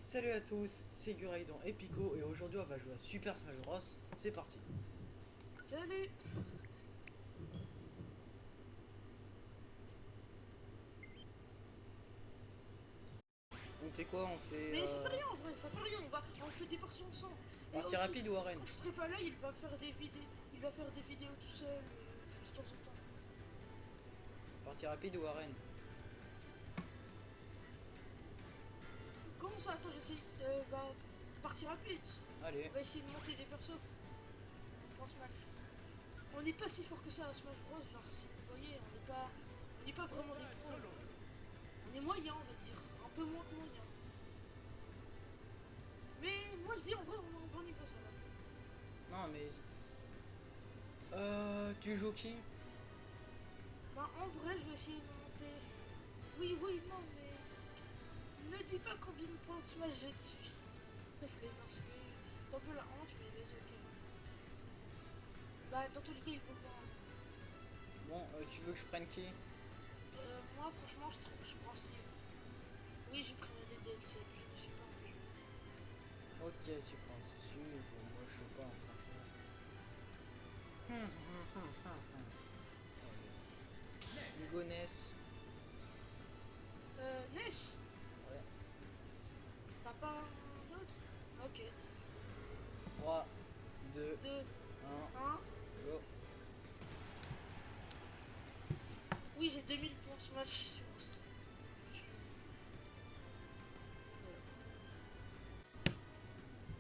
Salut à tous, c'est Guraidon et Pico et aujourd'hui on va jouer à Super Smash Bros. C'est parti. Salut. On fait quoi? On fait Mais ça fait rien en vrai, ça fait rien, on fait des parties ensemble. Et partie aussi, rapide ou arène? quand je serai pas là, il va faire des vidéos tout seul de temps en temps. Partie rapide ou arène? Comment ça? Attends, j'essaye. Partie rapide. Allez, On va essayer de monter des persos dans Smash. On n'est pas si fort que ça à Smash Bros. Genre, si vous voyez, on n'est pas vraiment des pros. On est moyen, on va dire, un peu moins que moyen. Mais moi je dis en vrai, on est en bon niveau ça va. non mais... tu joues qui? Bah en vrai, je vais essayer de monter. Oui, oui, non, mais ne dis pas combien de points Smash j'ai dessus. S'il te plaît, parce que c'est un peu la honte, mais vas-y, ok. Bah, dans tous les cas, il faut le voir. Bon, tu veux que je prenne qui? Moi, franchement, je prends Steve. Oui, j'ai pris des DLC, je ne suis pas un jeu. Ok, tu prends dessus, bon, moi je sais pas franchement. Hugo Ness. Nesh, Ouais. t'as pas un autre? Ok. 3, 2, 2, 1, 1. go. Oui, j'ai 2000 points Smash sur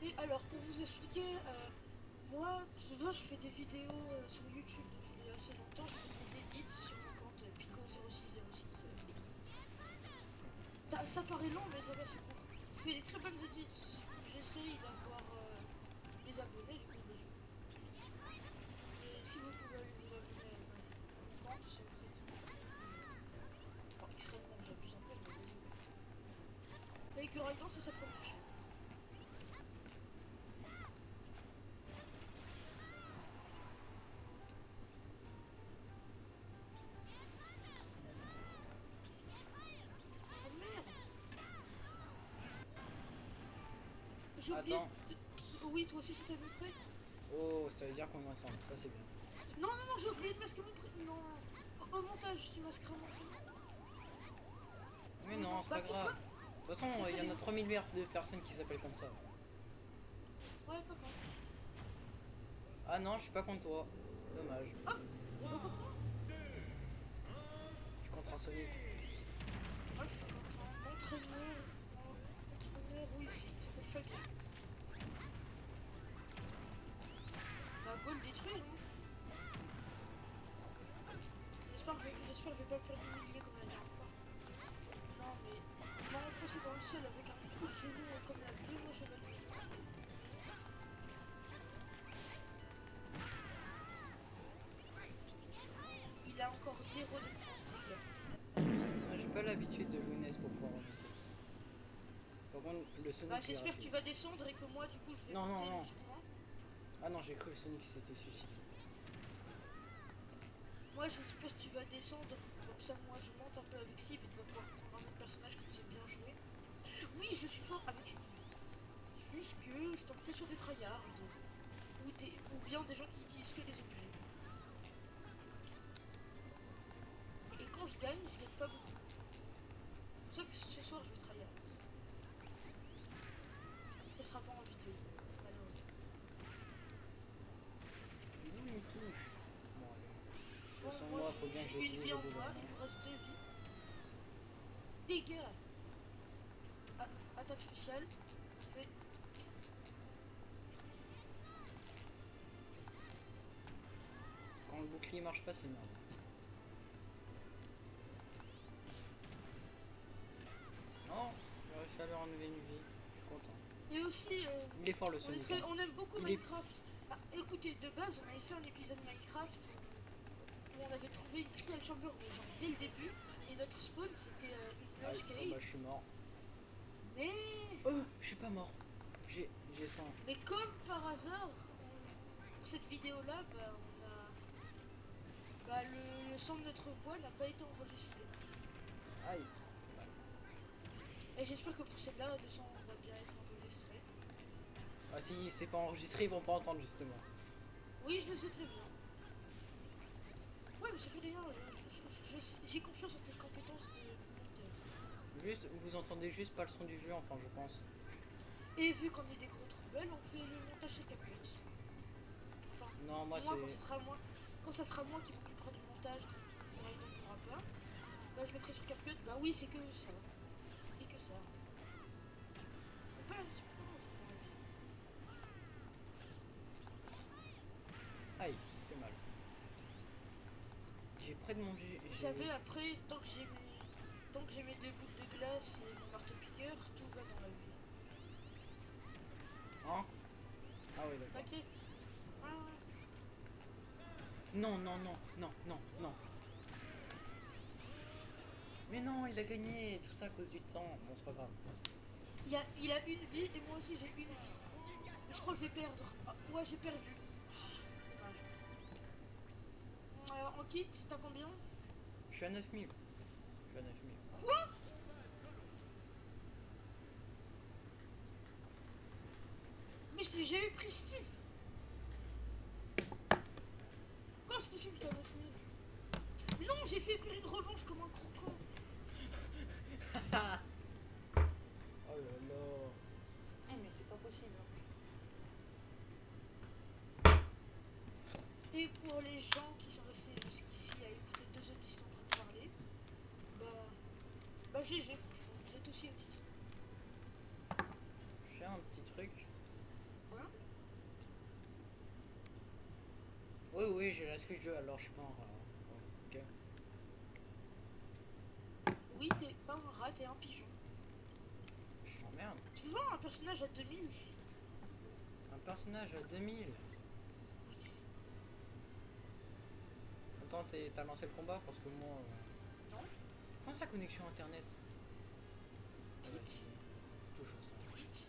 Et alors, pour vous expliquer, moi, souvent je fais des vidéos sur YouTube depuis assez longtemps. Je fais des edits sur mon compte Pico0606 edit. Ça paraît long, mais ça va, c'est court. Je fais des très bonnes edits où j'essaye d'avoir des abonnés, du coup, et si vous pouvez aller vous abonner à mon compte, ça me ferait enfin, extrêmement, j'abuse un peu, mais vas-y. Mais Guragan, c'est sa première chaîne. Oh merde! J'ai oublié Attends. de... Oui, toi aussi, c'était à peu près. Oh, ça veut dire qu'on est ensemble, ça c'est bien. Non, non, non, j'ai oublié de masquer mon prénom. Non. Au montage, tu masqueras mon prénom. Mais Mais non, bon, c'est bah pas tu sais grave. quoi? De toute façon, Je te il fais y en les... a 3 milliards de personnes qui s'appellent comme ça. Ouais, pas grave. Ah non, je suis pas contre toi. Dommage. Hop! T'es pas contre moi? Je suis contre un Sonic. Ah, je suis content. Mon entraîneur Wi-Fi, il s'appelle Fabien. Bah, go le détruire, hein. J'espère que je vais pas me faire humilier comme la dernière fois. Non, mais il m'a enfoncé dans le sol avec un coup de genou comme la Bruno Chevalier. Il a encore zéro de points de dégâts. Moi, j'ai pas l'habitude de jouer NES pour pouvoir remonter. Par contre, le Bah, Sonic il est j'espère que rapide. tu vas descendre et que moi, du coup, je vais Non, non, monter non. logiquement. Ah non, j'ai cru que le Sonic s'était suicidé. Moi, j'espère que tu vas descendre. Comme ça, moi, je monte un peu avec Steve et tu vas pouvoir prendre un autre personnage que tu sais bien jouer. Oui, je suis fort avec Steve. C'est juste que je tombe que sur des tryhards ou bien des gens qui utilisent que des objets. Et quand je gagne pas beaucoup. C'est pour ça que ce soir, je vais tryhard. Ça sera pas en vidéo, malheureusement. Il me touche. Bon, allez. De toute Bon, façon, moi, moi, faut bien que j'ai une j'utilise vie au en bout d'un moi, moment. il me reste 2 vies. Dégâts! Ah, attaque spéciale. Fait. Quand le bouclier marche pas, c'est merde. Non, j'ai réussi à lui enlever une vie. Je suis content. Et aussi, Il est fort le Sonic, hein. on aime beaucoup Il est... Minecraft. Ah, écoutez, de base, on avait fait un épisode Minecraft où on avait trouvé une Trial Chamber, mais genre dès le début. Et notre spawn, c'était une Aïe, Lush oh bah Cave. je suis mort. Mais, Oh, je suis pas mort. J'ai 100. mais comme par hasard, pour cette vidéo-là, bah, le son de notre voix n'a pas été enregistré. Aïe, ça fait mal. Et j'espère que pour celle-là, le son va bien être enregistré. Ah si c'est pas enregistré, ils vont pas entendre justement. Oui, je le sais très bien. Ouais, mais ça fait rien. J'ai confiance en tes compétences de monteur. Juste, vous entendez juste pas le son du jeu, enfin je pense. Et vu qu'on est des gros troubles, on fait le montage sur CapCut. Enfin, Non, moi moi, c'est... quand ça sera moi qui m'occupera du montage, quand Raiden ne pourra pas, bah je le ferai sur CapCut. Bah oui, c'est que ça. C'est que ça. C'est pas grave, dans la vie. Aïe, il fait mal. J'ai près de manger... Vous savez, après, tant que j'ai mes deux boules de glace et mon marteau-piqueur, tout va dans la vie. Hein? Ah oui, d'accord. T'inquiète. Ouais, ouais. Non, non, non, non, non, non. Mais non, il a gagné, tout ça à cause du temps. Bon, c'est pas grave. Il a une vie et moi aussi j'ai une vie. Mais je crois que je vais perdre. Ah, ouais, j'ai perdu. Dommage. En kit, t'as combien? Je suis à 9000. Je suis à 9000. Quoi? Mais j'ai eu pris Steve. Comment c'est possible que t'as 9000? Non, j'ai fait faire une revanche comme un gros con. Oh là là. Eh mais c'est pas possible. Et pour les gens qui sont restés jusqu'ici à écouter deux autistes en train de parler, bah GG franchement, vous êtes aussi autistes. J'ai un petit truc. Hein? Oui, oui, j'ai la Switch 2, alors je suis pas en rare. Ok. Oui, t'es pas un rat, t'es un pigeon. Je t'emmerde. Tu vois un personnage à 2000? Un personnage à 2000. Oui. Attends, t'as lancé le combat parce que moi... Non? Comment sa connexion internet? Ah bah Twitch. c'est toujours ça. Twitch.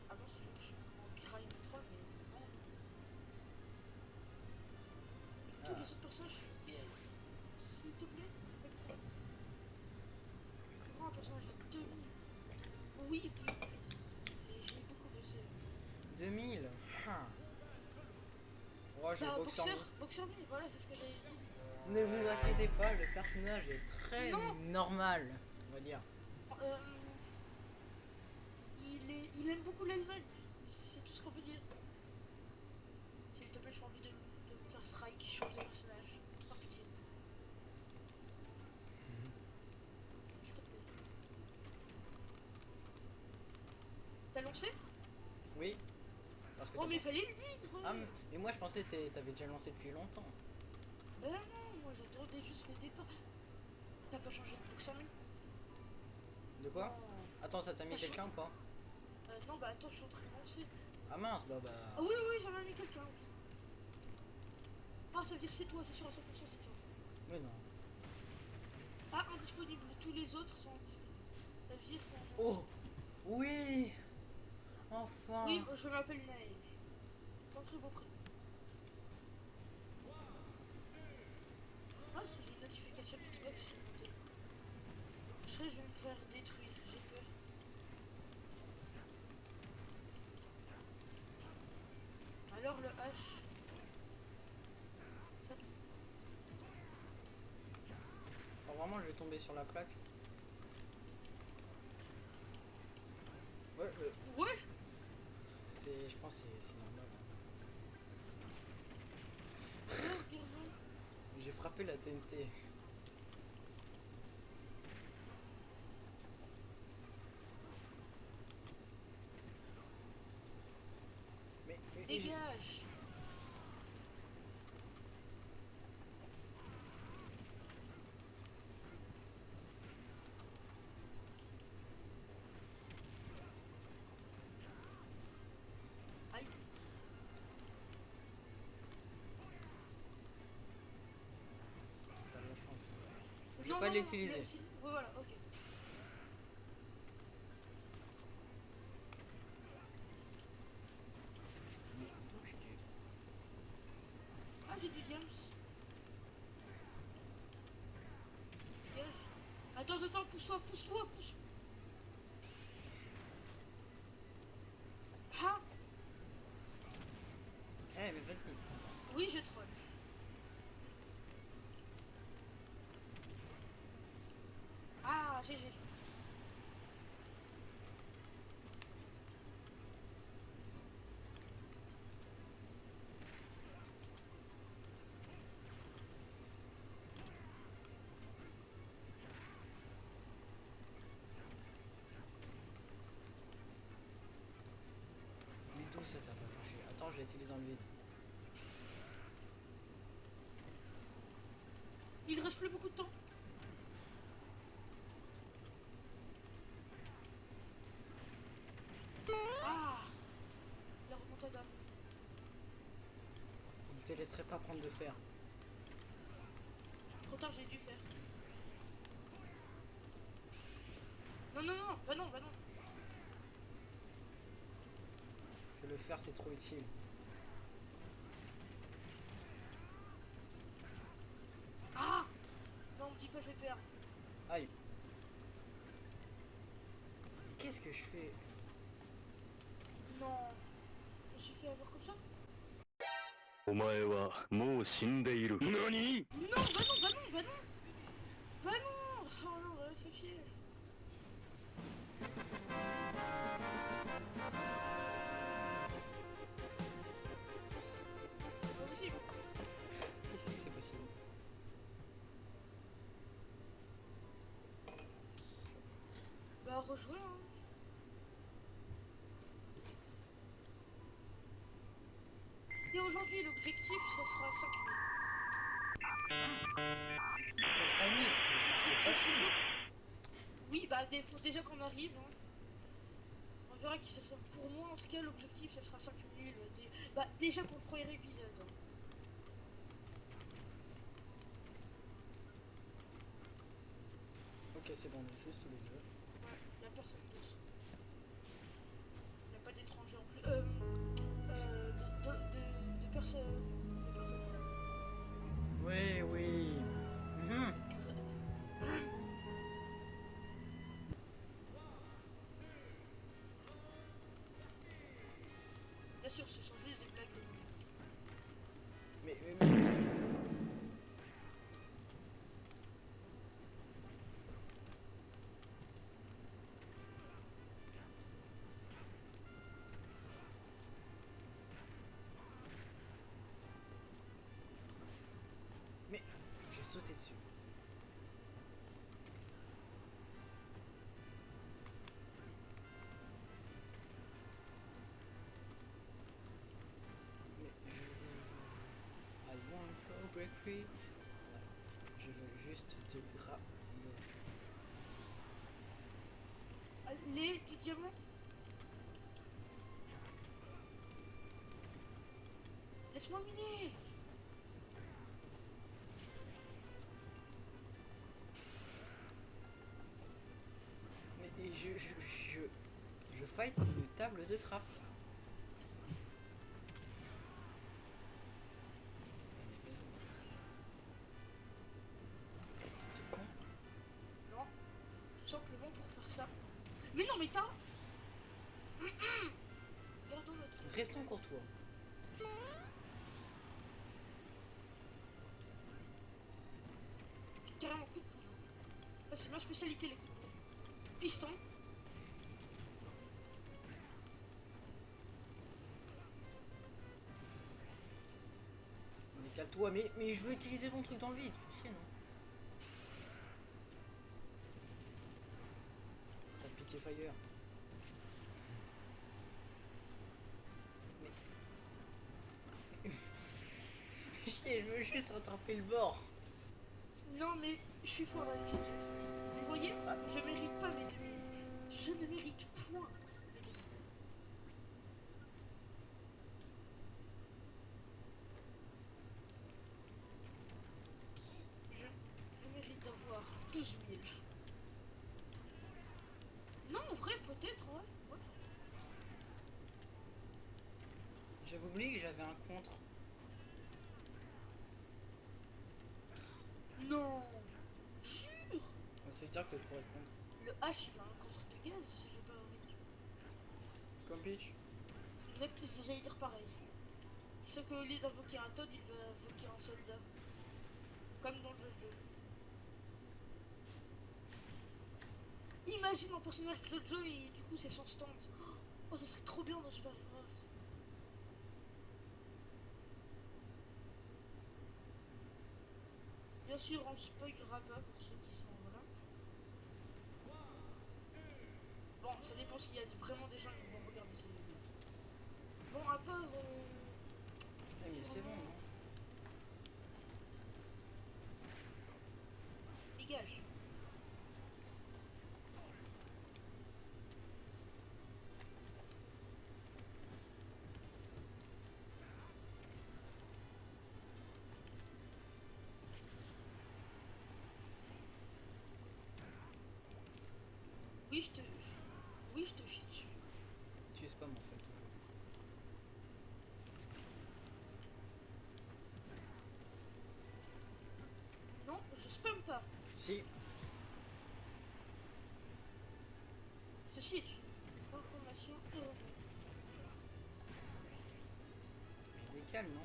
Ah non, c'est que je suis en Prime 3, mais non. Tous les Ah. autres personnages, s'il te plaît. Comment un personnage de 2000? Oui, oui. J'ai beaucoup bossé. 2000. Ah. Oh, j'ai Bah, Boxer Me. Boxer Me, voilà, c'est ce que j'avais dit. Ne vous inquiétez pas, le personnage est très Non. normal, on va dire. Euh, il aime beaucoup l'Allemagne, c'est tout ce qu'on peut dire. S'il te plaît, j'ai envie de me faire strike, change de personnage. Par pitié. S'il te plaît. T'as lancé? Oui, parce que Oh, t'as mais pas... fallait le dire! Ah, mais moi je pensais que t'avais déjà lancé depuis longtemps. Ben non, moi j'attendais juste le départ. T'as pas changé de Boxer Me? De quoi? Non. Attends, ça t'a mis T'as cha- quelqu'un ou pas? Non, bah attends, je suis en train de lancer. Ah mince, bah Ah oui, oui, j'en ai mis quelqu'un, oui. Ah, ça veut dire que c'est toi, c'est sûr à 100% c'est toi. Mais non. Ah, indisponible, tous les autres sont indisponibles. Ça veut dire qu'on... Oh oui. Oui, Enfin. je m'appelle Naël. C'est un très beau prénom. Ah, j'ai une notification Xbox sur mon téléphone. Je vais me faire détruire, j'ai peur. Alors le H... Ça... Alors, vraiment, je vais tomber sur la plaque. Ouais, Ouais. je pense que c'est normal. Ouais, Gervin. J'ai frappé la TNT. Mais Dégage. Aïe. t'as de la chance. Je vais Non, pas non, non, l'utiliser. ouais, voilà, ok. Touche du... Ah, j'ai du diams. Dégage. Attends, pousse-toi, pousse-toi, pousse. je l'utilise dans le vide. Il reste plus beaucoup de temps. Ah, la remontada. Je ne te laisserai pas prendre de fer. Trop tard, j'ai dû faire. Non, non, non, bah non, bah non. Parce que le fer c'est trop utile. Ah, non, on me dit pas, je vais perdre. Aïe. Qu'est-ce que je fais? Non, je me suis fait avoir comme ça. お前はもう死んでいる。何？ Non, bah non, bah non, bah non. Bah non. Oh non, bah fait chier. C'est pas possible. Si, c'est possible. Bah rejoins, hein. Et aujourd'hui, l'objectif, ça sera 5000. 4 c'est facile. Oui, bah faut déjà qu'on arrive, hein. On verra qui ça sera. Pour moi, en tout cas, l'objectif, ça sera 5000. Bah déjà pour le premier épisode, hein. Ok, c'est bon, on est juste tous les deux. Ouais, y'a personne d'autre. Y'a pas d'étrangers en plus. De personnes. Oui, oui. Mhm. Bien sûr, ce sont juste des blagues de nous. Mais... Mais... J'ai sauté dessus. Mais I want to break free. Je veux juste te grabber. Les du diamant. Laisse-moi miner. Mais je fight une table de craft. T'es con? Non, tout simplement pour faire ça. Mais non, mais t'as. Gardons notre. Restons courtois. Carrément coup de poudre. Ça, c'est ma spécialité, les coups de poudre. Piston. Mais calme-toi, mais je veux utiliser mon truc dans le vide. Fais chier, non? Ça piquait fire. Mais... Chier, je veux juste rattraper le bord. Non, mais je suis fort avec ce Vous voyez, je mérite pas mes demi. Je ne mérite point mes demi. Je mérite d'avoir 12 000. Non, en vrai, peut-être, ouais. J'avais oublié que j'avais un contre. Non. Jure. On sait dire que je pourrais être contre. Le H, il a un contre de gaz, si j'ai pas envie. Comme Peach. Exact, j'allais dire pareil. Sauf qu'au lieu d'invoquer un Toad, il va invoquer un soldat. Comme dans le jeu. Imagine un personnage Jojo et du coup c'est son stand. Oh, ça serait trop bien dans Super Bros. Bien sûr, on spoilera pas pour ceux qui sont là. Bon, ça dépend s'il y a vraiment des gens qui vont regarder ces vidéos. Bon, à part mais c'est bon, non? Dégage. Oui, je te... Oui, je te chie dessus. Tu spam en fait. Non, je spamme pas. Si. Ceci est une information erronée. Mais décale, non?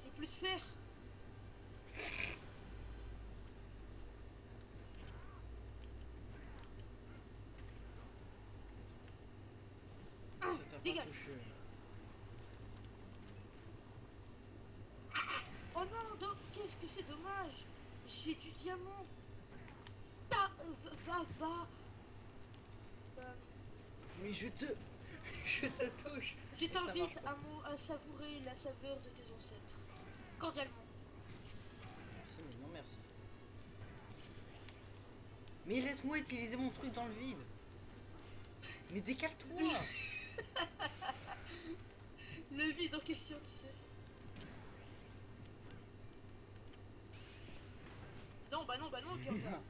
J'ai plus de fer. Ça t'a pas dégage. touché. Oh non, donc qu'est-ce que c'est dommage. J'ai du diamant. Ta... va. Mais je te... je te touche. Je Et ça t'invite marche pas. à savourer la saveur de tes ancêtres. Cordialement. Merci, mais non merci. Mais laisse-moi utiliser mon truc dans le vide. Mais décale-toi. Le vide en question, tu sais. Non, viens pas.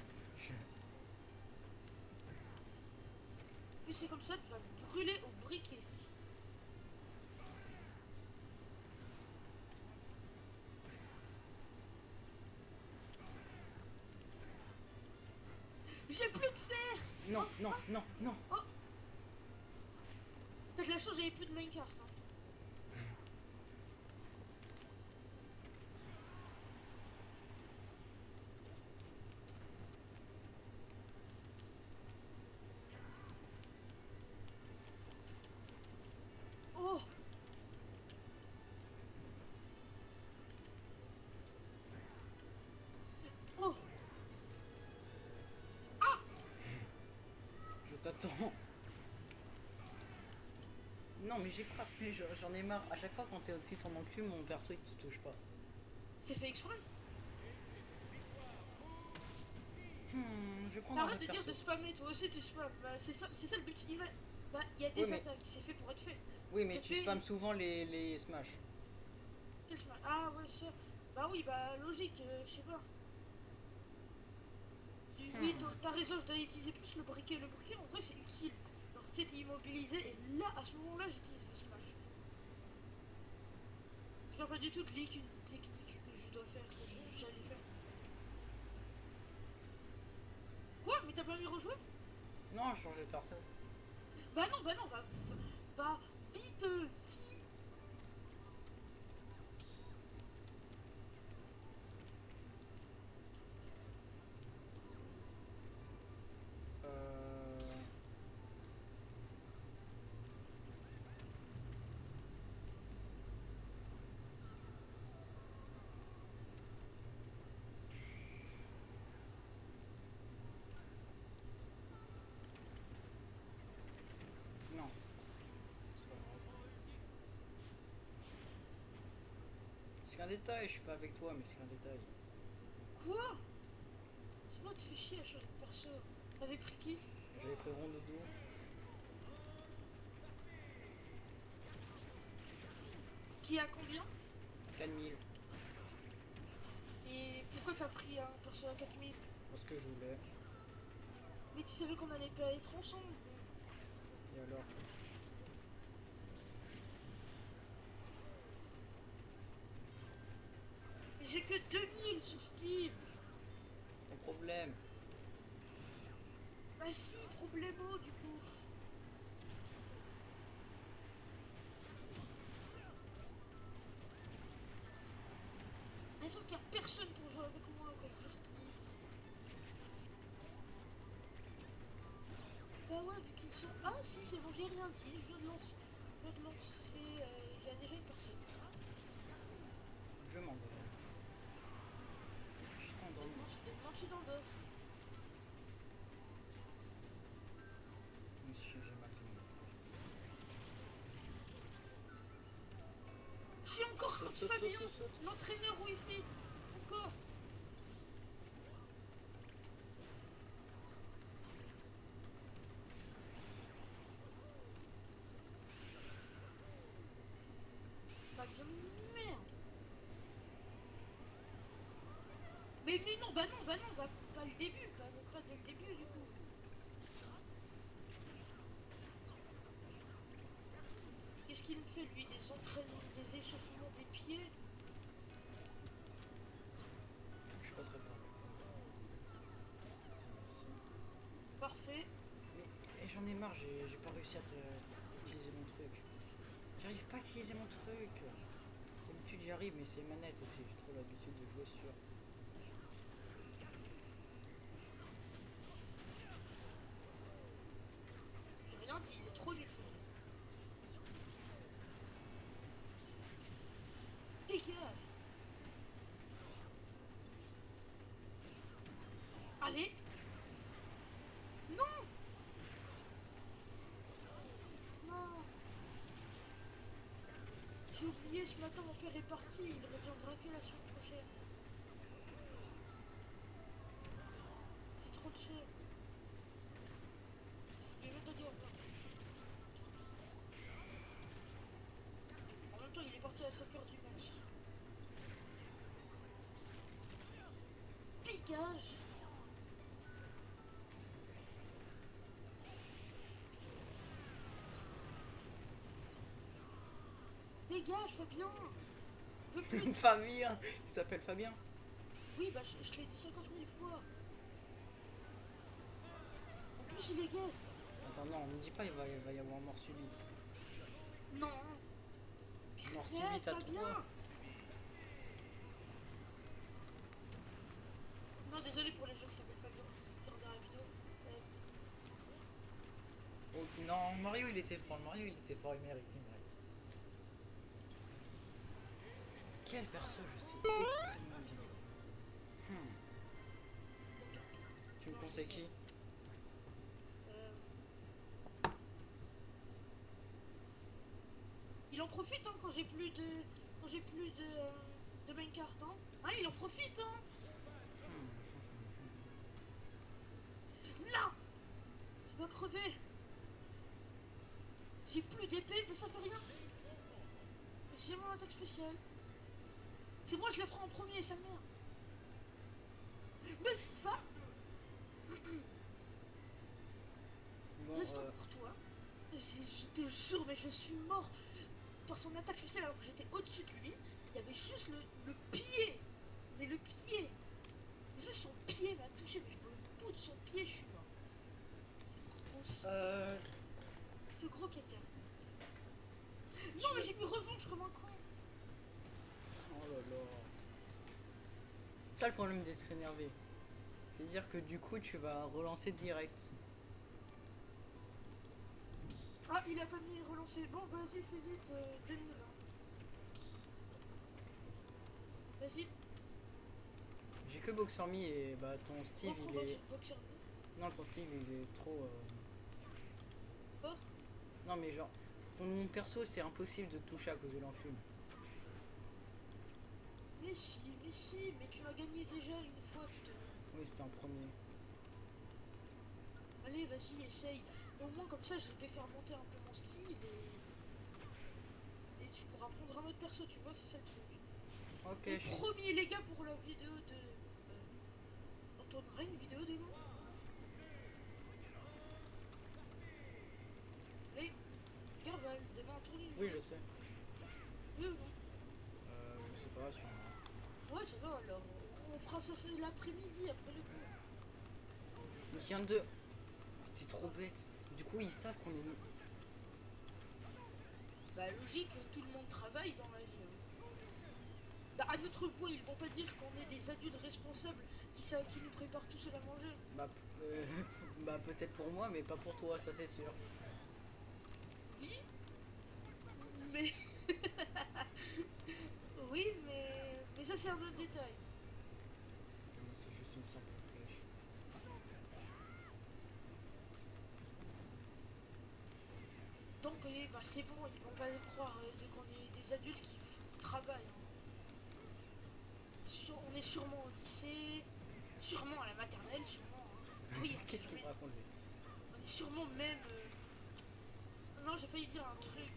Puis c'est comme ça, tu vas me brûler au briquet. J'ai plus de fer. Non, non, non, non. T'as de la chance, j'avais plus de minecart. Hein. Oh. Oh. Je t'attends. Non, mais j'ai frappé, j'en ai marre. À chaque fois quand t'es au-dessus de ton encul, mon perso il te touche pas. C'est fait exprès. Je vais prendre un Arrête autre de dire perso. de spammer, toi aussi tu spams. Bah, c'est ça le but. Il y a des Oui, mais- attaques, c'est fait pour être fait. Oui, mais Ça tu fait- spams souvent les smash. Quel spam? Ah ouais, ça. Bah oui, bah logique, je sais pas. Oui, t'as raison, je dois utiliser plus le briquet. Le briquet, en vrai, c'est utile. Alors, tu sais, t'es immobilisé, et là, à ce moment-là, j'utilise le smash. Je vois pas du tout de leak une technique que je dois faire, que j'allais faire. Quoi? Mais t'as pas mis rejouer? Non, changer de perso. Bah non, bah, vite, vite. Euh... Non, c'est pas grave. C'est qu'un détail, je suis pas avec toi, mais c'est qu'un détail. Quoi? C'est moi, tu fais chier à changer de perso. T'avais pris qui? J'avais pris Rondoudou. Qui a combien? 4000. Et pourquoi t'as pris un perso à 4000? Parce que je voulais. Mais tu savais qu'on allait pas être ensemble. Et alors? J'ai que 2000 sur Steam. Ton problème. Bah si, problemo du coup. Raison qu'il y a personne pour jouer avec moi quand je suis. Bah ouais, vu qu'ils sont... Ah si, c'est bon, j'ai rien dit. Je viens de lancer... j'ai déjà une personne. simplement d'ailleurs. Je suis endormi. Maintenant tu dans deux. Monsieur, j'ai mal fait mon montage. Je suis encore Saute, contre saute, saute, Fabien, saute, saute. l'entraîneur Wi-Fi. Encore. Fabien, merde. Mais non, bah non, pas le début, pas dès le début du coup. Qu'est-ce qu'il me fait lui? Des entraînements, des échauffements des pieds? Je suis pas très fort. Parfait. Mais j'en ai marre, j'ai pas réussi à utiliser mon truc. J'arrive pas à utiliser mon truc. D'habitude j'y arrive, mais c'est manette aussi. J'ai trop l'habitude de jouer sur. J'ai rien dit, il est trop nul. Dégage. Allez. Non. Non. J'ai oublié ce matin, mon père est parti, il reviendra que la semaine prochaine. J'ai trop de chier. Je vais même pas dire au revoir. En même temps, il est parti à 5h du match. Dégage. Dégage, Fabien. Je veux plus. Fabien. Il s'appelle Fabien. Oui, bah je l'ai dit 50 000 fois. En plus, il est gay. Attends, non, on me dit pas il va y avoir mort subite. Non. Mort subite à Fabien. 3. Non, désolé pour les gens qui s'appellent Fabien. Genre dans la vidéo. Oh, non, Mario il était fort, il mérite. Quel perso je sais extrêmement bien. Tu me conseilles qui? Il en profite hein, quand j'ai plus de main card hein. Hein, il en profite hein. Là. Je vais crever. J'ai plus d'épée, mais ça fait rien. J'ai mon attaque spéciale. C'est moi je la ferai en premier, sa mère. Mais va. Bon, Reste pour toi. Je te jure, mais je suis mort par son attaque spéciale alors que j'étais au-dessus de lui. Il y avait juste le pied. Mais le pied. Juste son pied m'a touché, mais je peux le bout de son pied, je suis mort. Ce gros quelqu'un. Non, mais j'ai mis revanche comme un con. Oh là là. Ça le problème d'être énervé. C'est-à-dire que du coup tu vas relancer direct. Ah, il a pas mis relancer. Bon, vas-y, fais vite, 2000. Vas-y. J'ai que Boxer Me et bah ton Steve Bon, il est. Boxer. Non, ton Steve il est trop. Fort. Non mais genre, mon perso c'est impossible de toucher à cause de l'enclume. Mais si, mais tu m'as gagné déjà une fois, putain. Oui, c'était un premier. Allez, vas-y, essaye. Au moins, comme ça, je vais faire monter un peu mon style et tu pourras prendre un autre perso, tu vois, c'est ça le truc. Ok, Et je suis. promis, les gars, pour la vidéo de. On tournera une vidéo de nous. Allez, Garval, demain on tourne une. Oui, je sais. Oui ou non? Je sais pas, sûrement. Ouais, ça va alors. On fera ça l'après-midi, après le coup. Mais il y en a deux. C'était trop bête. Du coup, ils savent qu'on est. Bah logique, tout le monde travaille dans la vie. Hein. Bah à notre voix, ils vont pas dire qu'on est des adultes responsables qui nous préparent tout seul à manger. Bah, bah peut-être pour moi, mais pas pour toi, ça c'est sûr. Oui. Mais... oui, mais... c'est un autre détail. Non, c'est juste une simple flèche. Donc, bah, c'est bon, ils vont pas croire qu'on est des adultes qui travaillent. Hein. On est sûrement au lycée, sûrement à la maternelle, sûrement. Hein. Oui, Qu'est-ce qu'il me raconte lui? on est sûrement même. Non, j'ai failli dire un truc.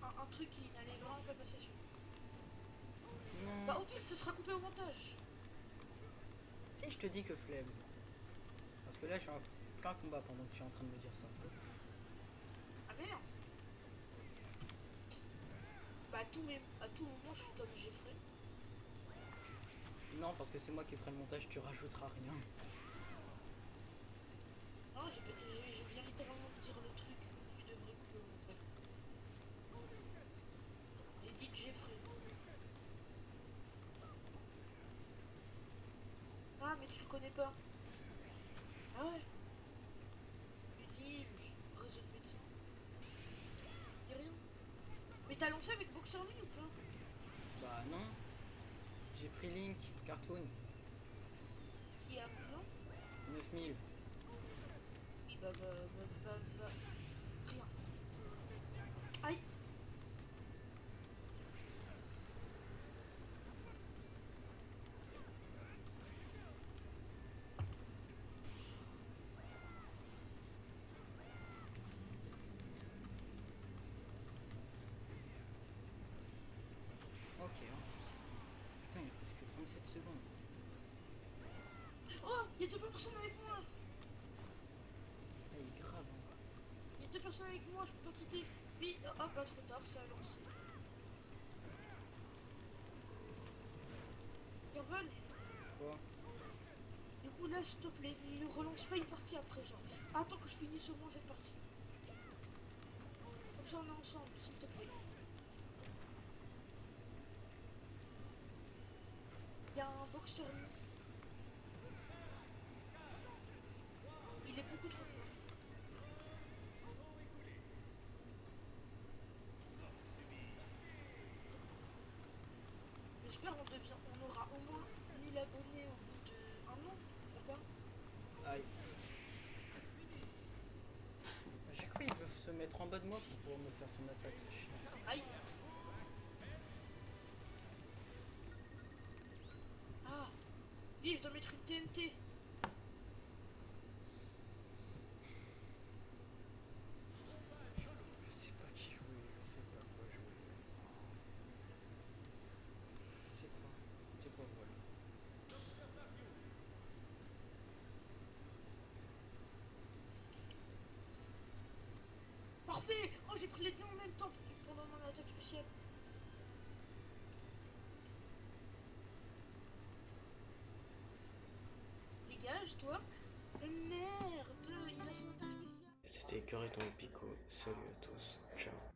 Un truc qui n'allait vraiment pas passer sur. Non. Bah, au pire, ce sera coupé au montage. Si je te dis que flemme. Parce que là, je suis en plein combat pendant que tu es en train de me dire ça. Ah, merde. Bah, à tout moment, je suis comme Jeffrey. Non, parce que c'est moi qui ferai le montage, tu rajouteras rien. Non, je viens littéralement de dire le truc que tu devrais couper au montage. J'ai dit Jeffrey. Ah, mais tu le connais pas. Ah ouais. Lily, réseau de médecins. Dis rien. Mais t'as lancé avec Boxer Lee ou pas? Bah non. J'ai pris Link, Cartoon, Qui a non? 9000. Oui, bah. Rien. Aïe. Ok, enfin. Putain, il reste que 37 secondes. Oh, il y a deux personnes avec moi. Putain, il est grave. Hein. Il y a deux personnes avec moi, je peux pas quitter. Puis, ah bah trop tard, ça a lancé. Ils reveulent. Quoi? Du coup là, s'il te plaît, ne relance pas une partie après, genre. Attends que je finisse au moins cette partie. Comme ça on est ensemble, s'il te plaît. Il y a un boxeur mis. Il est beaucoup trop fort. J'espère on aura au moins 1000 abonnés au bout d'un an, d'accord? Aïe. À chaque fois, il veut se mettre en bas de moi pour pouvoir me faire son attaque, c'est chiant. Aïe. Ah. Vite, je dois mettre une TNT. Je sais pas qui jouer, je sais pas quoi jouer. C'est quoi, voilà. Parfait. Oh, j'ai pris les deux en même temps pendant mon attaque spéciale. Dégage, toi. Merde, il a son attaque spéciale. C'était Cœur et ton Pico. Salut à tous. Ciao.